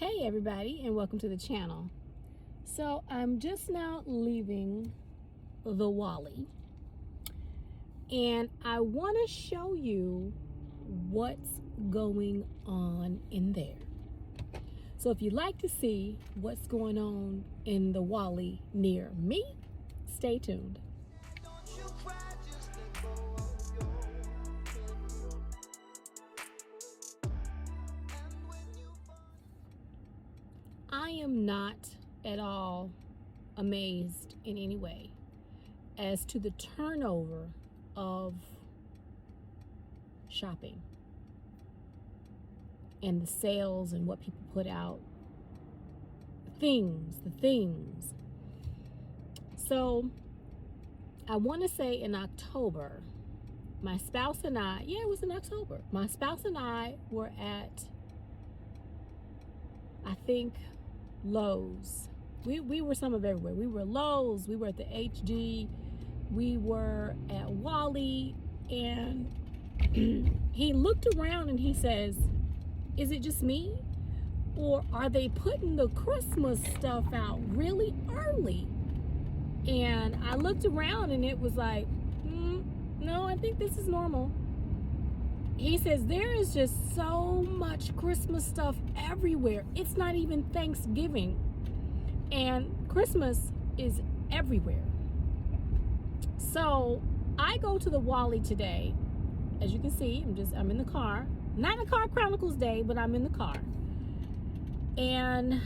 Hey everybody, and welcome to the channel. So I'm just now leaving the WallE, and I want to show you what's going on in there. So if you'd like to see what's going on in the WallE near me, stay tuned. I am not at all amazed in any way as to the turnover of shopping and the sales and what people put out. The things. So I want to say in October, my spouse and I, it was in October, my spouse and I were at, I think, Lowe's. We were some of everywhere. We were Lowe's, we were at the HG, we were at WallE, and he looked around and he says, is it just me? Or are they putting the Christmas stuff out really early? And I looked around and it was like, no, I think this is normal. He says there is just so much Christmas stuff everywhere. It's not even Thanksgiving, and Christmas is everywhere. So I go to the WallE today. As you can see, I'm in the car. Not a Car Chronicles day, but I'm in the car. And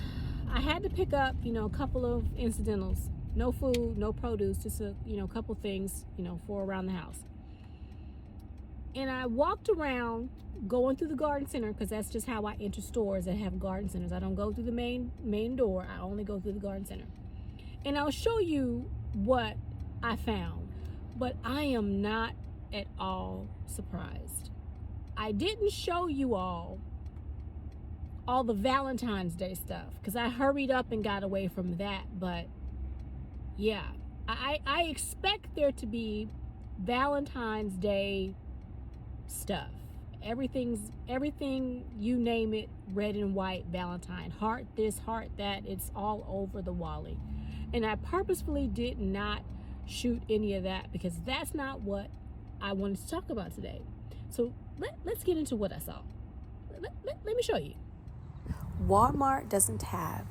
I had to pick up, a couple of incidentals. No food, no produce, just a couple things, for around the house. And I walked around going through the garden center, because that's just how I enter stores that have garden centers. I don't go through the main door. I only go through the garden center. And I'll show you what I found. But I am not at all surprised. I didn't show you all the Valentine's Day stuff because I hurried up and got away from that. But yeah, I expect there to be Valentine's Day stuff. Everything, you name it, red and white Valentine, heart this, heart that, it's all over the WallE. And I purposefully did not shoot any of that because that's not what I wanted to talk about today. So let's get into what I saw. Let me show you. Walmart doesn't have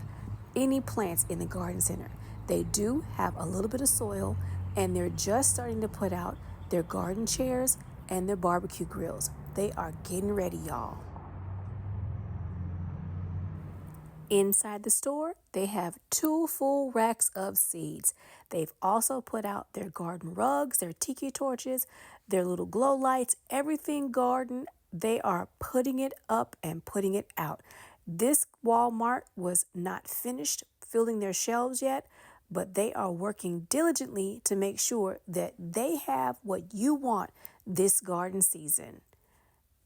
any plants in the garden center. They do have a little bit of soil, and they're just starting to put out their garden chairs and their barbecue grills. They are getting ready, y'all. Inside the store, they have 2 full racks of seeds. They've also put out their garden rugs, their tiki torches, their little glow lights, everything garden. They are putting it up and putting it out. This Walmart was not finished filling their shelves yet, but they are working diligently to make sure that they have what you want this garden season.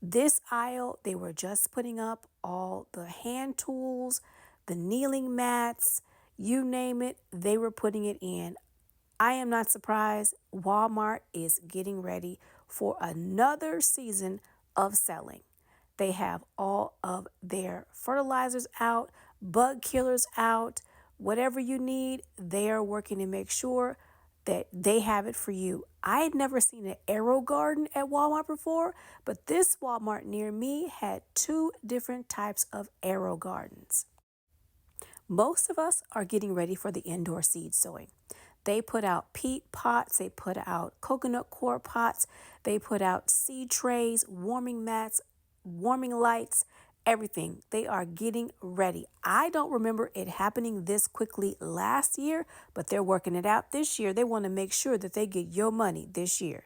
This aisle, they were just putting up all the hand tools, the kneeling mats, you name it, they were putting it in. I am not surprised. Walmart is getting ready for another season of selling. They have all of their fertilizers out, bug killers out, whatever you need, they are working to make sure that they have it for you. I had never seen an arrow garden at Walmart before, but this Walmart near me had 2 different types of arrow gardens. Most of us are getting ready for the indoor seed sowing. They put out peat pots, they put out coconut coir pots, they put out seed trays, warming mats, warming lights, everything. They are getting ready. I don't remember it happening this quickly last year, but they're working it out this year. They want to make sure that they get your money this year.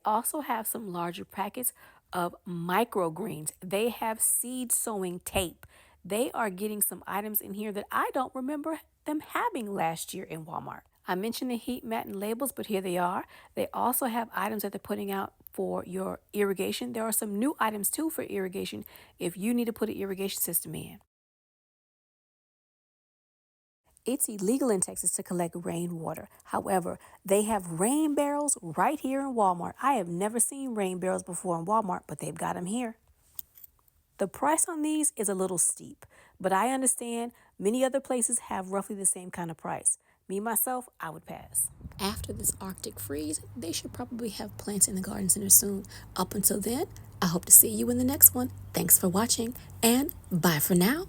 Also have some larger packets of microgreens. They have seed sowing tape. They are getting some items in here that I don't remember them having last year in Walmart. I mentioned the heat mat and labels, but here they are. They also have items that they're putting out for your irrigation. There are some new items too for irrigation if you need to put an irrigation system in. It's illegal in Texas to collect rainwater. However, they have rain barrels right here in Walmart. I have never seen rain barrels before in Walmart, but they've got them here. The price on these is a little steep, but I understand many other places have roughly the same kind of price. Me, myself, I would pass. After this Arctic freeze, they should probably have plants in the garden center soon. Up until then, I hope to see you in the next one. Thanks for watching, and bye for now.